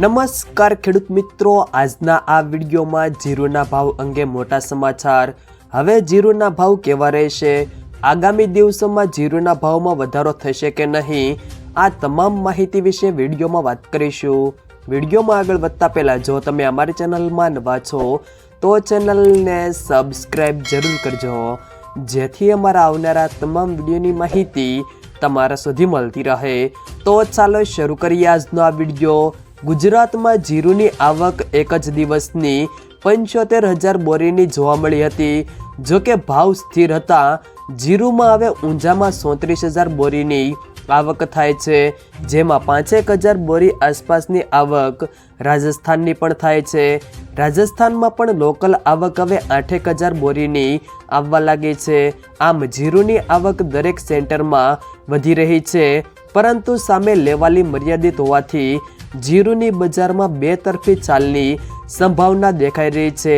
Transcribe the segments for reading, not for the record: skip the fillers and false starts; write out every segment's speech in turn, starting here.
નમસ્કાર ખેડૂત મિત્રો, આજના આ વિડીયોમાં જીરુના ભાવ અંગે મોટા સમાચાર। હવે જીરુના ભાવ કેવા રહેશે, આગામી દિવસોમાં જીરુના ભાવમાં વધારો થશે કે નહીં, આ તમામ માહિતી વિશે વિડીયોમાં વાત કરીશું। વિડીયોમાં આગળ વધતા પહેલાં જો તમે અમારી ચેનલમાં નવા છો તો ચેનલને સબસ્ક્રાઈબ જરૂર કરજો, જેથી અમારા આવનારા તમામ વિડીયોની માહિતી તમારા સુધી મળતી રહે। તો ચાલો શરૂ કરીએ આજનો આ વિડીયો। ગુજરાતમાં જીરુની આવક એક જ દિવસની 75,000 બોરીની જોવા મળી હતી। જો કે ભાવ સ્થિર હતા। જીરુમાં હવે ઊંઝામાં 37,000 બોરીની આવક થાય છે, જેમાં 5,000 બોરી આસપાસની આવક રાજસ્થાનની પણ થાય છે। રાજસ્થાનમાં પણ લોકલ આવક હવે 8,000 બોરીની આવવા લાગી છે। આમ જીરુની આવક દરેક સેન્ટરમાં વધી રહી છે, પરંતુ સામે લેવાલી મર્યાદિત હોવાથી જીરુની બજારમાં બે તરફી ચાલની સંભાવના દેખાઈ રહી છે।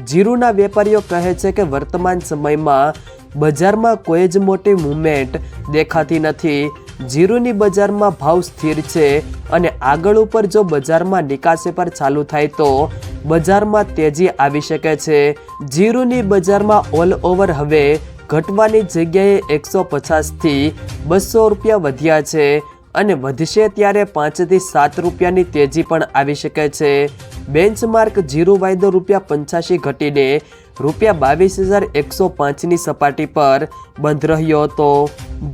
જીરુના વેપારીઓ કહે છે કે વર્તમાન સમયમાં બજારમાં કોઈ જ મોટી મૂવમેન્ટ દેખાતી નથી। જીરુની બજારમાં ભાવ સ્થિર છે અને આગળ ઉપર જો બજારમાં નિકાસ વેપાર ચાલુ થાય તો બજારમાં તેજી આવી શકે છે। જીરુની બજારમાં ઓલ ઓવર હવે ઘટવાની જગ્યાએ 150 થી 200 રૂપિયા વધ્યા છે અને વધશે ત્યારે 5 થી 7 રૂપિયાની તેજી પણ આવી શકે છે। બેન્ચમાર્ક જીરુ વાયદો ₹85 ઘટીને ₹22,105ની સપાટી પર બંધ રહ્યો હતો।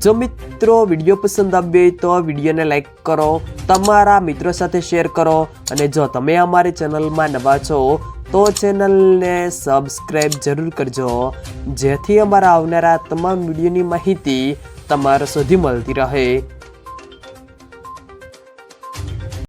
જો મિત્રો વિડીયો પસંદ આવ્યો તો વિડીયોને લાઈક કરો, તમારા મિત્રો સાથે શેર કરો અને જો તમે અમારી ચેનલમાં નવા છો તો ચેનલને સબસ્ક્રાઈબ જરૂર કરજો, જેથી અમારા આવનારા તમામ વિડીયોની માહિતી તમારા સુધી મળતી રહે।